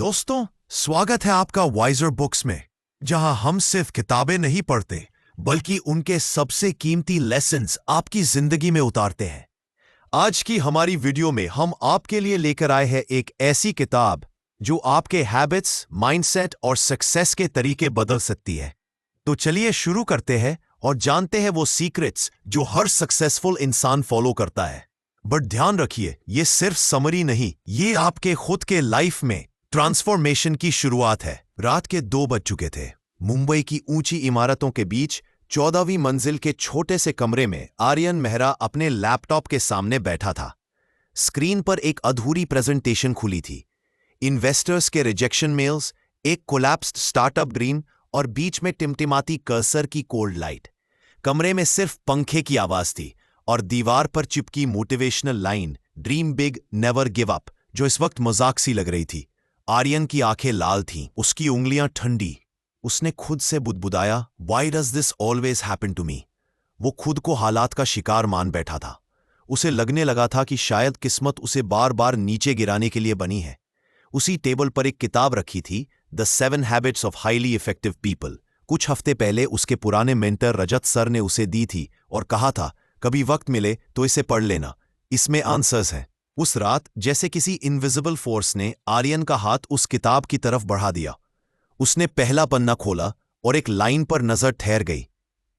दोस्तों, स्वागत है आपका वाइजर बुक्स में, जहां हम सिर्फ किताबें नहीं पढ़ते बल्कि उनके सबसे कीमती लेसन्स आपकी जिंदगी में उतारते हैं। आज की हमारी वीडियो में हम आपके लिए लेकर आए हैं एक ऐसी किताब जो आपके हैबिट्स, माइंडसेट और सक्सेस के तरीके बदल सकती है। तो चलिए शुरू करते हैं और जानते हैं वो सीक्रेट्स जो हर सक्सेसफुल इंसान फॉलो करता है। बट ध्यान रखिए, ये सिर्फ समरी नहीं, ये आपके खुद के लाइफ में ट्रांसफॉर्मेशन की शुरुआत है। रात के 2 बज चुके थे। मुंबई की ऊंची इमारतों के बीच 14वीं मंजिल के छोटे से कमरे में आर्यन मेहरा अपने लैपटॉप के सामने बैठा था। स्क्रीन पर एक अधूरी प्रेजेंटेशन खुली थी। इन्वेस्टर्स के रिजेक्शन मेल्स, एक कोलैप्स्ड स्टार्टअप ड्रीम और बीच में टिमटिमाती कर्सर की कोल्ड लाइट। कमरे में सिर्फ पंखे की आवाज थी और दीवार पर चिपकी motivational line, dream big, never give up, जो इस वक्त मजाक सी लग रही थी। आर्यन की आंखें लाल थीं, उसकी उंगलियां ठंडी। उसने खुद से बुदबुदाया, Why does this always happen to me? वो खुद को हालात का शिकार मान बैठा था। उसे लगने लगा था कि शायद किस्मत उसे बार बार नीचे गिराने के लिए बनी है। उसी टेबल पर एक किताब रखी थी, the 7 habits of highly effective people. कुछ हफ्ते पहले उसके पुराने मेंटर रजत सर ने उसे दी थी और कहा था, कभी वक्त मिले तो इसे पढ़ लेना, इसमें आंसर्स हैं। उस रात जैसे किसी इनविजिबल फोर्स ने आर्यन का हाथ उस किताब की तरफ बढ़ा दिया। उसने पहला पन्ना खोला और एक लाइन पर नजर ठहर गई।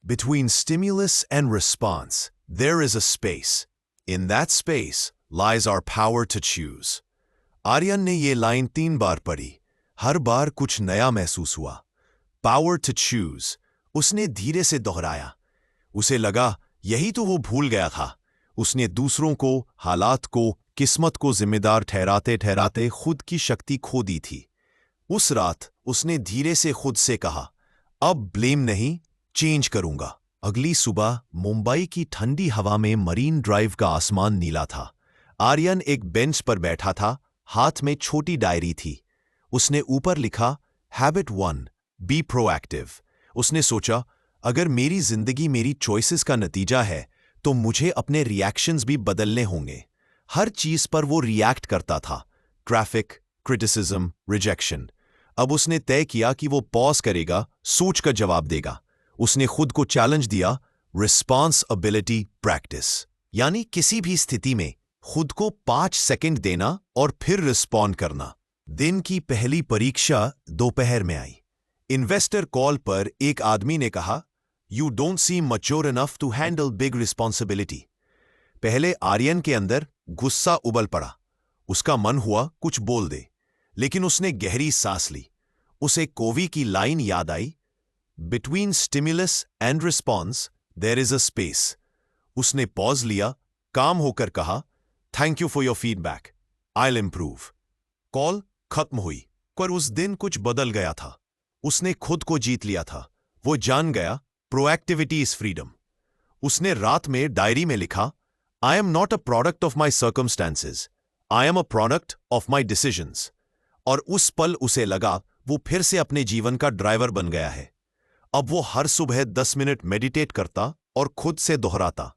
Between stimulus and response, there is a space. In that space lies our power to choose. Aryan ने ये लाइन 3 बार पढ़ी। हर बार कुछ नया महसूस हुआ। Power to choose, उसने धीरे से दोहराया। उसे लगा यही तो वो भूल गया था। उसने दूसरों को, हालात को, किस्मत को जिम्मेदार ठहराते ठहराते खुद की शक्ति खो दी थी। उस रात उसने धीरे से खुद से कहा, अब ब्लेम नहीं, चेंज करूंगा। अगली सुबह मुंबई की ठंडी हवा में मरीन ड्राइव का आसमान नीला था। आर्यन एक बेंच पर बैठा था, हाथ में छोटी डायरी थी। उसने ऊपर लिखा, हैबिट 1, बी प्रोएक्टिव। उसने सोचा, अगर मेरी जिंदगी मेरी चॉइसेस का नतीजा है तो मुझे अपने रिएक्शंस भी बदलने होंगे। हर चीज पर वो रिएक्ट करता था, ट्रैफिक, क्रिटिसिज्म, रिजेक्शन। अब उसने तय किया कि वो पॉज करेगा, सोच कर जवाब देगा। उसने खुद को चैलेंज दिया, रिस्पॉन्सिबिलिटी प्रैक्टिस, यानी किसी भी स्थिति में खुद को 5 सेकंड देना और फिर रिस्पॉन्ड करना। दिन की पहली परीक्षा दोपहर में आई। इन्वेस्टर कॉल पर एक आदमी ने कहा, you don't seem mature enough to handle big responsibility. पहले आर्यन के अंदर गुस्सा उबल पड़ा। उसका मन हुआ कुछ बोल दे, लेकिन उसने गहरी सांस ली। उसे कोवी की लाइन याद आई, between stimulus and response there is a space. उसने पॉज लिया, काम होकर कहा, thank you for your feedback, I will improve. Call खत्म हुई, पर उस दिन कुछ बदल गया था। उसने खुद को जीत लिया था। वो जान गया, प्रोएक्टिविटी इज फ्रीडम। उसने रात में डायरी में लिखा, I am not a product of my circumstances. I am a product of my decisions. और उस पल उसे लगा वो फिर से अपने जीवन का ड्राइवर बन गया है। अब वो हर सुबह 10 मिनट मेडिटेट करता और खुद से दोहराता,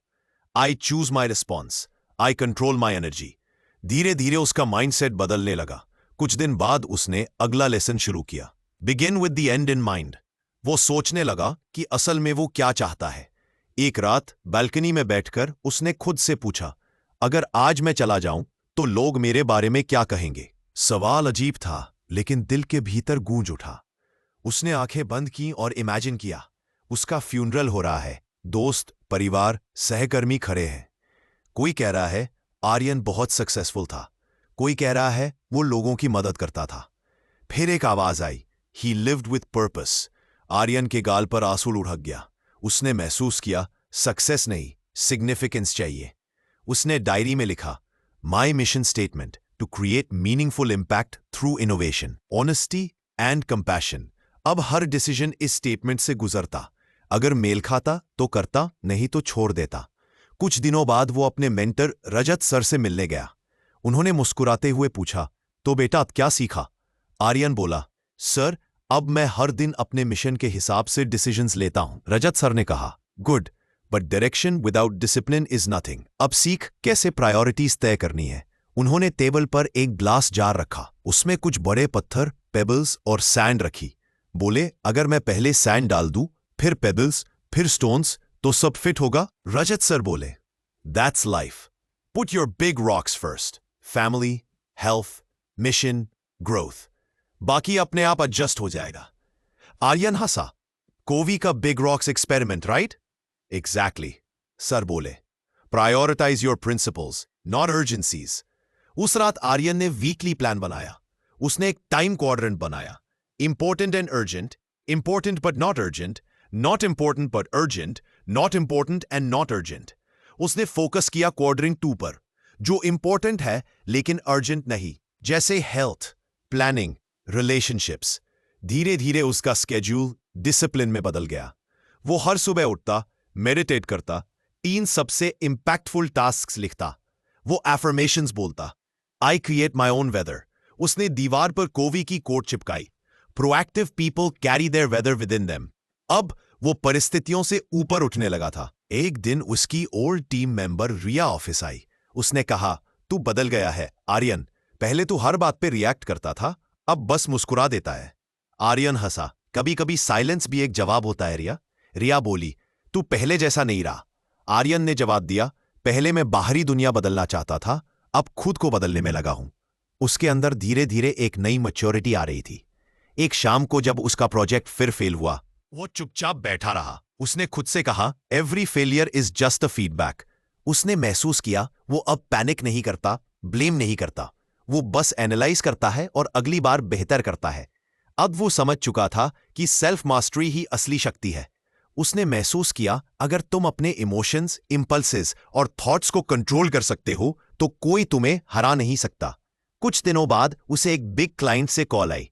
I choose my response. I control my energy. धीरे धीरे उसका माइंडसेट बदलने लगा। कुछ दिन बाद उसने अगला लेसन शुरू किया, Begin with the end in mind. वो सोचने लगा कि असल में वो क्या चाहता है। एक रात बालकनी में बैठकर उसने खुद से पूछा, अगर आज मैं चला जाऊं तो लोग मेरे बारे में क्या कहेंगे। सवाल अजीब था, लेकिन दिल के भीतर गूंज उठा। उसने आंखें बंद की और इमेजिन किया, उसका फ्यूनरल हो रहा है। दोस्त, परिवार, सहकर्मी खड़े हैं। कोई कह रहा है आर्यन बहुत सक्सेसफुल था, कोई कह रहा है वो लोगों की मदद करता था। फिर एक आवाज आई, he lived with purpose. Aryan के गाल पर आंसू लुढ़क गया। उसने महसूस किया, सक्सेस नहीं, सिग्निफिकेंस चाहिए। उसने डायरी में लिखा, my mission statement to create meaningful impact through innovation, honesty and compassion. अब हर डिसीजन इस स्टेटमेंट से गुजरता। अगर मेल खाता तो करता, नहीं तो छोड़ देता। कुछ दिनों बाद वो अपने मेंटर रजत सर से मिलने गया। उन्होंने मुस्कुराते हुए पूछा, तो बेटा क्या सीखा? आर्यन बोला, सर अब मैं हर दिन अपने मिशन के हिसाब से डिसीजंस लेता हूं। रजत सर ने कहा, good, but direction without discipline is nothing. अब सीख कैसे प्रायोरिटीज तय करनी है। उन्होंने टेबल पर एक ग्लास जार रखा, उसमें कुछ बड़े पत्थर, पेबल्स और सैंड रखी। बोले, अगर मैं पहले सैंड डाल दूं, फिर पेबल्स, फिर स्टोन्स, तो सब फिट होगा? रजत सर बोले, that's life. Put your big rocks first. Family, health, mission, growth. बाकी अपने आप एडजस्ट हो जाएगा। आर्यन हंसा। कोवी का big rocks experiment, right? Exactly, sir बोले। Prioritize your principles, not urgencies. उस रात आर्यन ने वीकली प्लान बनाया। उसने एक टाइम क्वाड्रेंट बनाया। Important and urgent, important but not urgent, not important but urgent, not important and not urgent. उसने focus किया क्वाड्रेंट 2 पर, जो इंपॉर्टेंट है लेकिन अर्जेंट नहीं, जैसे हेल्थ, प्लानिंग, रिलेशनशिप्स। धीरे धीरे उसका स्केड्यूल डिसिप्लिन में बदल गया। वो हर सुबह उठता, मेडिटेट करता, 3 सबसे इंपैक्टफुल टास्क्स लिखता। वो एफर्मेशंस बोलता, I create my own weather. उसने दीवार पर कोवी की कोट चिपकाई, proactive people carry their weather within them. अब वो परिस्थितियों से ऊपर उठने लगा था। एक दिन उसकी ओल्ड टीम मेंबर रिया ऑफिस आई। उसने कहा, तू बदल गया है आर्यन। पहले तू हर बात पे रिएक्ट करता था, अब बस मुस्कुरा देता है। आर्यन हंसा। कभी कभी साइलेंस भी एक जवाब होता है रिया। रिया बोली, तू पहले जैसा नहीं रहा। आर्यन ने जवाब दिया, पहले मैं बाहरी दुनिया बदलना चाहता था, अब खुद को बदलने में लगा हूं। उसके अंदर धीरे धीरे एक नई मैच्योरिटी आ रही थी। एक शाम को जब उसका प्रोजेक्ट फिर फेल हुआ, वो चुपचाप बैठा रहा। उसने खुद से कहा, every failure is just a feedback. उसने महसूस किया वो अब पैनिक नहीं करता, ब्लेम नहीं करता। वो बस एनालाइज करता है और अगली बार बेहतर करता है। अब वो समझ चुका था कि सेल्फ मास्टरी ही असली शक्ति है। उसने महसूस किया, अगर तुम अपने इमोशंस, इंपल्सेस और थॉट्स को कंट्रोल कर सकते हो तो कोई तुम्हें हरा नहीं सकता। कुछ दिनों बाद उसे एक बिग क्लाइंट से कॉल आई।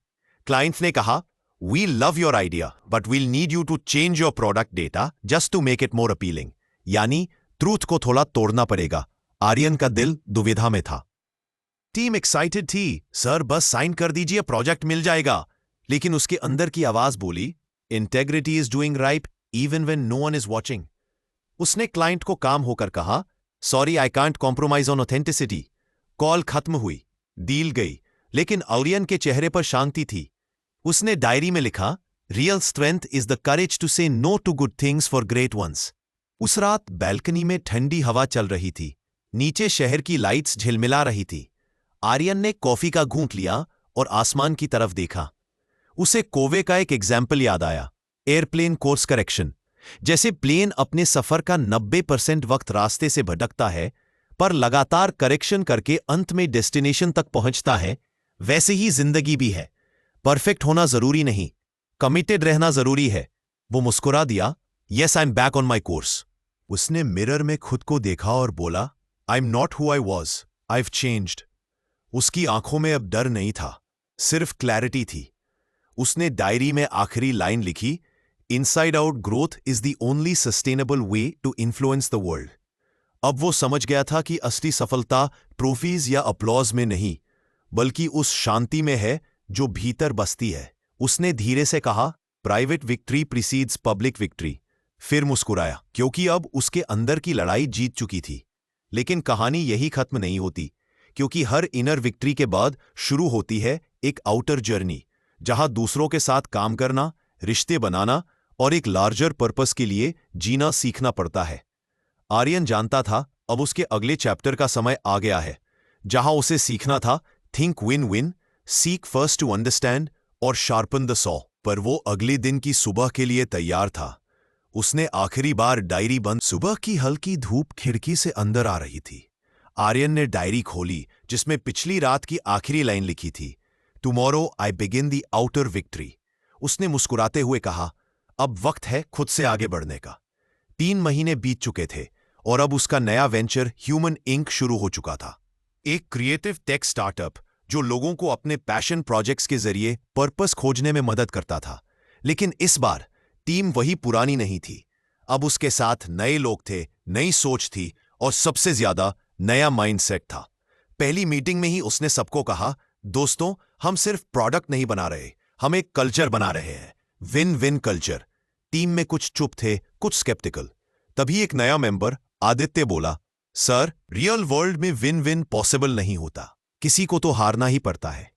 क्लाइंट ने कहा, we love your idea but we'll need you to change your product data just to make it more appealing. यानी ट्रूथ को थोड़ा तोड़ना पड़ेगा। आर्यन का दिल दुविधा में था। टीम एक्साइटेड थी, सर बस साइन कर दीजिए, प्रोजेक्ट मिल जाएगा। लेकिन उसके अंदर की आवाज बोली, integrity is doing right even when no one is watching. उसने क्लाइंट को काम होकर कहा, sorry I can't compromise on authenticity. Call खत्म हुई, डील गई, लेकिन आर्यन के चेहरे पर शांति थी। उसने डायरी में लिखा, real strength is the courage to say no to good things for great ones. उस रात बैल्कनी में ठंडी हवा चल रही थी। नीचे शहर की लाइट्स झिलमिला रही थी। आर्यन ने कॉफी का घूंट लिया और आसमान की तरफ देखा। उसे कोवे का एक एग्जाम्पल याद आया, एयरप्लेन कोर्स करेक्शन। जैसे प्लेन अपने सफर का 90% वक्त रास्ते से भटकता है, पर लगातार करेक्शन करके अंत में डेस्टिनेशन तक पहुंचता है, वैसे ही जिंदगी भी है। परफेक्ट होना जरूरी नहीं, कमिटेड रहना जरूरी है। वो मुस्कुरा दिया, yes I am back on my course. उसने मिरर में खुद को देखा और बोला, I am not who I was, I have changed. उसकी आंखों में अब डर नहीं था, सिर्फ क्लैरिटी थी। उसने डायरी में आखिरी लाइन लिखी, inside out growth is the only sustainable way to influence the world. अब वो समझ गया था कि असली सफलता ट्रॉफीज या अपलॉज में नहीं, बल्कि उस शांति में है जो भीतर बसती है। उसने धीरे से कहा, private victory precedes public victory. फिर मुस्कुराया, क्योंकि अब उसके अंदर की लड़ाई जीत चुकी थी। लेकिन कहानी यही खत्म नहीं होती, क्योंकि हर इनर विक्ट्री के बाद शुरू होती है एक आउटर जर्नी, जहां दूसरों के साथ काम करना, रिश्ते बनाना और एक लार्जर पर्पस के लिए जीना सीखना पड़ता है। आर्यन जानता था अब उसके अगले चैप्टर का समय आ गया है, जहां उसे सीखना था think win win, seek first to understand और शार्पन द सॉ। पर वो अगले दिन की सुबह के लिए तैयार था। उसने आखिरी बार डायरी बंद। सुबह की हल्की धूप खिड़की से अंदर आ रही थी। आर्यन ने डायरी खोली, जिसमें पिछली रात की आखिरी लाइन लिखी थी, tomorrow I begin the outer victory. उसने मुस्कुराते हुए कहा, अब वक्त है खुद से आगे बढ़ने का। 3 महीने बीत चुके थे और अब उसका नया वेंचर ह्यूमन इंक शुरू हो चुका था। एक क्रिएटिव टेक स्टार्टअप जो लोगों को अपने पैशन प्रोजेक्ट्स के जरिए पर्पस खोजने में मदद करता था। लेकिन इस बार टीम वही पुरानी नहीं थी। अब उसके साथ नए लोग थे, नई सोच थी और सबसे ज्यादा नया माइंडसेट था। पहली मीटिंग में ही उसने सबको कहा, दोस्तों हम सिर्फ प्रोडक्ट नहीं बना रहे, हम एक कल्चर बना रहे हैं, विन विन कल्चर। टीम में कुछ चुप थे, कुछ स्केप्टिकल। तभी एक नया मेंबर आदित्य बोला, सर, रियल वर्ल्ड में विन विन पॉसिबल नहीं होता, किसी को तो हारना ही पड़ता है।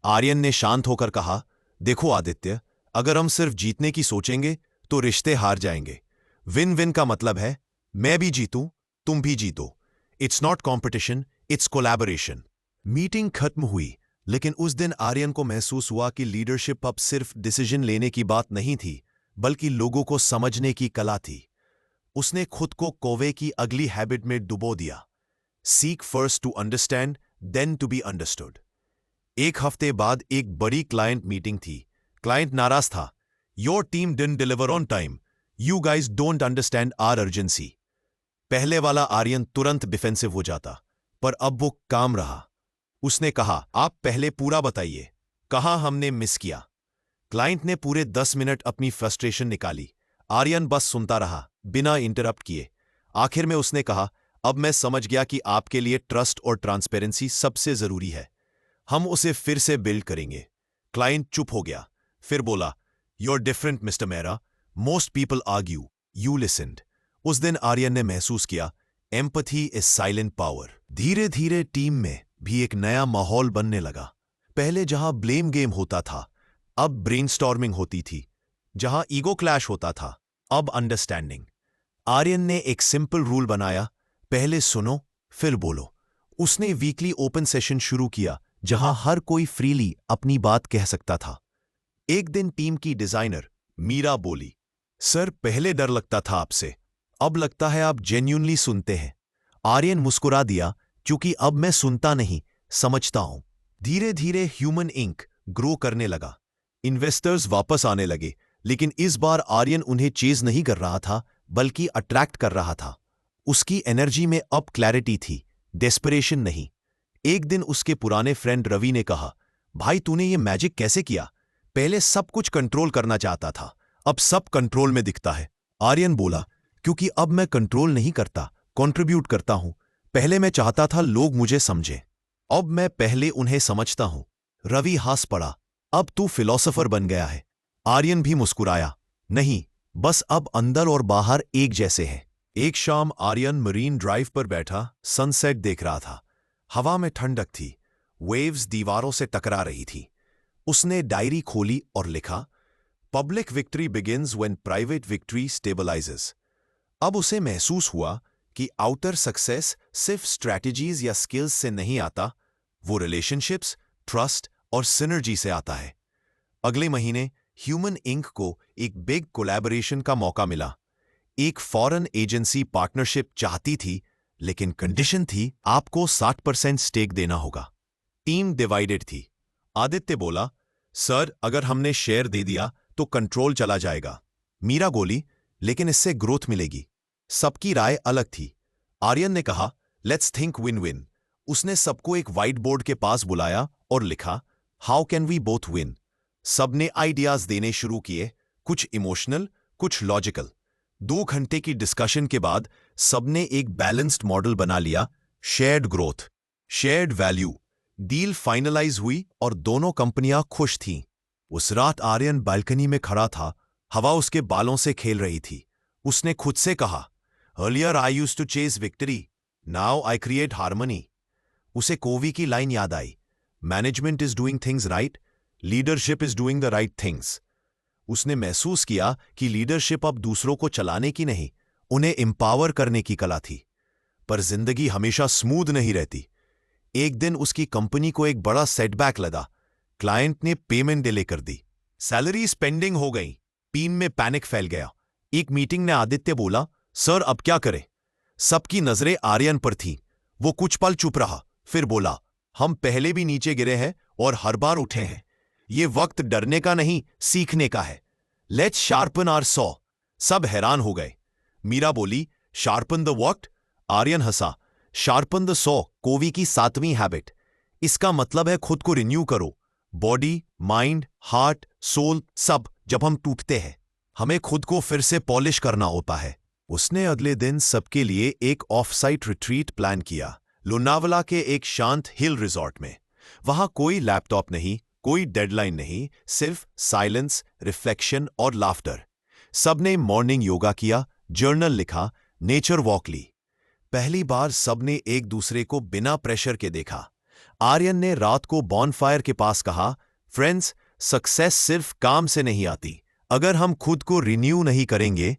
आर्यन ने शांत होकर कहा, देखो आदित्य, अगर हम सिर्फ जीतने की सोचेंगे तो रिश्ते हार जाएंगे। विन विन का मतलब है मैं भी जीतूं, तुम भी जीतो। It's not competition, it's collaboration. Meeting खत्म हुई, लेकिन उस दिन आर्यन को महसूस हुआ कि लीडरशिप अब सिर्फ डिसीजन लेने की बात नहीं थी, बल्कि लोगों को समझने की कला थी। उसने खुद को कौवे की अगली हैबिट में डुबो दिया, seek first to understand, then to be understood. एक हफ्ते बाद एक बड़ी क्लाइंट मीटिंग थी। क्लाइंट नाराज था। Your team didn't deliver on time, you guys don't understand our urgency. पहले वाला आर्यन तुरंत डिफेंसिव हो जाता, पर अब वो काम रहा। उसने कहा, आप पहले पूरा बताइए, कहां हमने मिस किया। क्लाइंट ने पूरे 10 मिनट अपनी फ्रस्ट्रेशन निकाली। आर्यन बस सुनता रहा, बिना इंटरप्ट किए। आखिर में उसने कहा, अब मैं समझ गया कि आपके लिए ट्रस्ट और ट्रांसपेरेंसी सबसे जरूरी है। हम उसे फिर से बिल्ड करेंगे। क्लाइंट चुप हो गया, फिर बोला, you're different Mister Mehra, most people argue, you listened. उस दिन आर्यन ने महसूस किया, एम्पैथी इज साइलेंट पावर। धीरे धीरे टीम में भी एक नया माहौल बनने लगा। पहले जहां ब्लेम गेम होता था, अब ब्रेनस्टॉर्मिंग होती थी। जहां ईगो क्लैश होता था, अब अंडरस्टैंडिंग। आर्यन ने एक सिंपल रूल बनाया, पहले सुनो फिर बोलो। उसने वीकली ओपन सेशन शुरू किया, जहां हर कोई फ्रीली अपनी बात कह सकता था। एक दिन टीम की डिजाइनर मीरा बोली, सर, पहले डर लगता था आपसे, अब लगता है आप जेन्युइनली सुनते हैं। आर्यन मुस्कुरा दिया, क्योंकि अब मैं सुनता नहीं, समझता हूं। धीरे धीरे ह्यूमन इंक ग्रो करने लगा। इन्वेस्टर्स वापस आने लगे, लेकिन इस बार आर्यन उन्हें चेज नहीं कर रहा था, बल्कि अट्रैक्ट कर रहा था। उसकी एनर्जी में अब क्लैरिटी थी, डेस्परेशन नहीं। एक दिन उसके पुराने फ्रेंड रवि ने कहा, भाई तूने ये मैजिक कैसे किया? पहले सब कुछ कंट्रोल करना चाहता था, अब सब कंट्रोल में दिखता है। आर्यन बोला, क्योंकि अब मैं कंट्रोल नहीं करता, कंट्रीब्यूट करता हूं। पहले मैं चाहता था लोग मुझे समझें, अब मैं पहले उन्हें समझता हूं। रवि हंस पड़ा, अब तू फिलोसोफर बन गया है। आर्यन भी मुस्कुराया, नहीं, बस अब अंदर और बाहर एक जैसे हैं। एक शाम आर्यन मरीन ड्राइव पर बैठा सनसेट देख रहा था। हवा में ठंडक थी, वेव्स दीवारों से टकरा रही थी। उसने डायरी खोली और लिखा, public victory begins when private victory stabilises. अब उसे महसूस हुआ कि आउटर सक्सेस सिर्फ स्ट्रैटेजीज या स्किल्स से नहीं आता, वो रिलेशनशिप्स, ट्रस्ट और सिनर्जी से आता है। अगले महीने ह्यूमन इंक को एक बिग कोलैबोरेशन का मौका मिला। एक फॉरेन एजेंसी पार्टनरशिप चाहती थी, लेकिन कंडीशन थी आपको 60% स्टेक देना होगा। टीम डिवाइडेड थी। आदित्य बोला, सर, अगर हमने शेयर दे दिया तो कंट्रोल चला जाएगा। मीरा बोली, लेकिन इससे ग्रोथ मिलेगी। सबकी राय अलग थी। आर्यन ने कहा, लेट्स थिंक विन विन। उसने सबको एक व्हाइट बोर्ड के पास बुलाया और लिखा, how can we both win. सबने आइडियाज देने शुरू किए, कुछ इमोशनल, कुछ लॉजिकल। 2 घंटे की डिस्कशन के बाद सबने एक बैलेंस्ड मॉडल बना लिया, shared growth, shared value. Deal finalize हुई और दोनों कंपनियां खुश थीं। उस रात आर्यन बालकनी में खड़ा था, हवा उसके बालों से खेल रही थी। उसने खुद से कहा, earlier I used to chase victory, now I create harmony. उसे कोवी की लाइन याद आई, management is doing things right, leadership is doing the right things. उसने महसूस किया कि लीडरशिप अब दूसरों को चलाने की नहीं, उन्हें एम्पावर करने की कला थी। पर जिंदगी हमेशा स्मूथ नहीं रहती। एक दिन उसकी कंपनी को एक बड़ा सेटबैक लगा। क्लाइंट ने पेमेंट डिले कर दी, सैलरी पेंडिंग हो गई। टीम में पैनिक फैल गया। एक मीटिंग में आदित्य बोला, सर, अब क्या करें? सबकी नजरें आर्यन पर थीं। वो कुछ पल चुप रहा, फिर बोला, हम पहले भी नीचे गिरे हैं और हर बार उठे हैं। ये वक्त डरने का नहीं, सीखने का है। Let's sharpen our saw. सब हैरान हो गए। मीरा बोली, शार्पन द व्हाट? आर्यन हंसा, शार्पन द सॉ, कोवी की 7वीं हैबिट। इसका मतलब है खुद को रिन्यू करो। बॉडी, माइंड, हार्ट, सोल, सब। जब हम टूटते हैं, हमें खुद को फिर से पॉलिश करना होता है। उसने अगले दिन सबके लिए एक ऑफ साइट रिट्रीट प्लान किया, लोनावला के एक शांत हिल रिजॉर्ट में। वहां कोई लैपटॉप नहीं, कोई डेडलाइन नहीं, सिर्फ साइलेंस, रिफ्लेक्शन और लाफ्टर। सबने मॉर्निंग योगा किया, जर्नल लिखा, नेचर वॉक ली। पहली बार सबने एक दूसरे को बिना प्रेशर के देखा। आर्यन ने रात को बॉनफायर के पास कहा, फ्रेंड्स, सक्सेस सिर्फ काम से नहीं आती। अगर हम खुद को रिन्यू नहीं करेंगे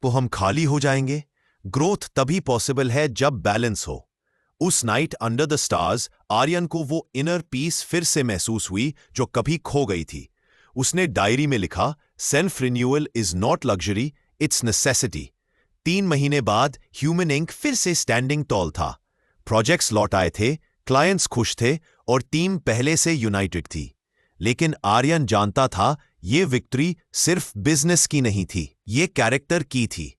तो हम खाली हो जाएंगे। ग्रोथ तभी पॉसिबल है जब बैलेंस हो। उस night under the stars Aryan को वो इनर पीस फिर से महसूस हुई जो कभी खो गई थी। उसने डायरी में लिखा, self renewal is not luxury, it's necessity. 3 महीने बाद ह्यूमन इंक फिर से स्टैंडिंग टॉल था। प्रोजेक्ट्स लौट आए थे, क्लाइंट्स खुश थे और टीम पहले से यूनाइटेड थी। लेकिन आर्यन जानता था ये विक्ट्री सिर्फ बिजनेस की नहीं थी, ये कैरेक्टर की थी।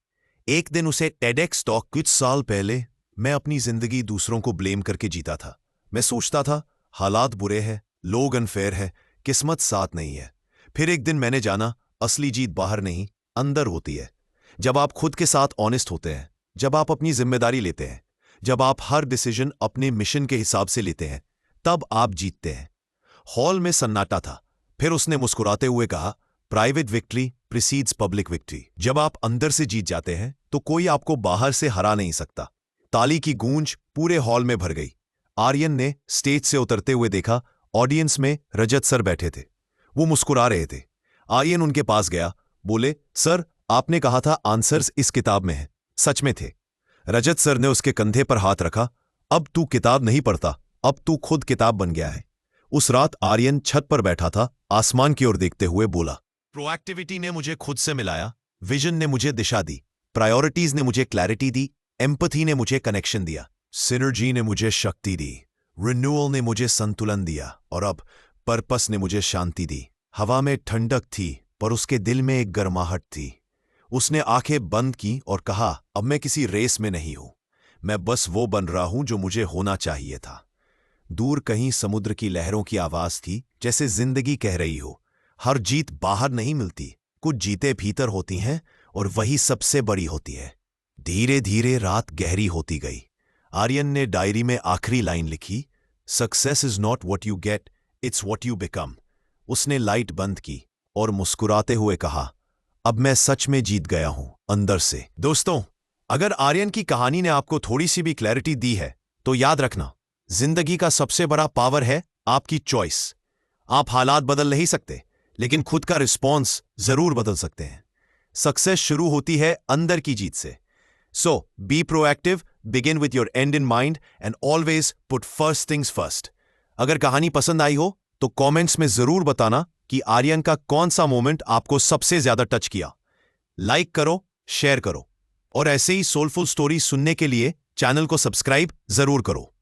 एक दिन उसे टेडेक्स टॉक, कुछ साल पहले मैं अपनी जिंदगी दूसरों को ब्लेम करके जीता था। मैं सोचता था हालात बुरे हैं, लोग अनफेयर है, किस्मत साथ नहीं है। फिर एक दिन मैंने जाना असली जीत बाहर नहीं, अंदर होती है। जब आप खुद के साथ ऑनेस्ट होते हैं, जब आप अपनी जिम्मेदारी लेते हैं, जब आप हर डिसीजन अपने मिशन के हिसाब से लेते हैं, तब आप जीतते हैं। हॉल में सन्नाटा था। फिर उसने मुस्कुराते हुए कहा, private victory precedes public victory. जब आप अंदर से जीत जाते हैं तो कोई आपको बाहर से हरा नहीं सकता। ताली की गूंज पूरे हॉल में भर गई। आर्यन ने स्टेज से उतरते हुए देखा, ऑडियंस में रजत सर बैठे थे। वो मुस्कुरा रहे थे। आर्यन उनके पास गया, बोले, सर, आपने कहा था आंसर्स इस किताब में हैं। सच में थे। रजत सर ने उसके कंधे पर हाथ रखा, अब तू किताब नहीं पढ़ता, अब तू खुद किताब बन गया है। उस रात आर्यन छत पर बैठा था, आसमान की ओर देखते हुए बोला, प्रोएक्टिविटी ने मुझे खुद से मिलाया, विजन ने मुझे दिशा दी, प्रायोरिटीज ने मुझे क्लैरिटी दी, एम्पथी ने मुझे कनेक्शन दिया, सिनर्जी ने मुझे शक्ति दी, रिन्यूअल ने मुझे संतुलन दिया और अब पर्पस ने मुझे शांति दी। हवा में ठंडक थी पर उसके दिल में एक गर्माहट थी। उसने आंखें बंद की और कहा, अब मैं किसी रेस में नहीं हूं, मैं बस वो बन रहा हूं जो मुझे होना चाहिए था। दूर कहीं समुद्र की लहरों की आवाज थी, जैसे जिंदगी कह रही हो, हर जीत बाहर नहीं मिलती, कुछ जीतें भीतर होती हैं और वही सबसे बड़ी होती है। धीरे धीरे रात गहरी होती गई। आर्यन ने डायरी में आखिरी लाइन लिखी, success is not what you get, it's what you become. उसने लाइट बंद की और मुस्कुराते हुए कहा, अब मैं सच में जीत गया हूं, अंदर से। दोस्तों, अगर आर्यन की कहानी ने आपको थोड़ी सी भी क्लैरिटी दी है तो याद रखना, जिंदगी का सबसे बड़ा पावर है आपकी चॉइस। आप हालात बदल नहीं सकते, लेकिन खुद का रिस्पॉन्स जरूर बदल सकते हैं। सक्सेस शुरू होती है अंदर की जीत से। So be proactive, begin with your end in mind and always put first things first. अगर कहानी पसंद आई हो तो कमेंट्स में जरूर बताना कि आर्यन का कौन सा मोमेंट आपको सबसे ज्यादा टच किया। लाइक करो, शेयर करो और ऐसे ही सोलफुल स्टोरी सुनने के लिए चैनल को सब्सक्राइब जरूर करो।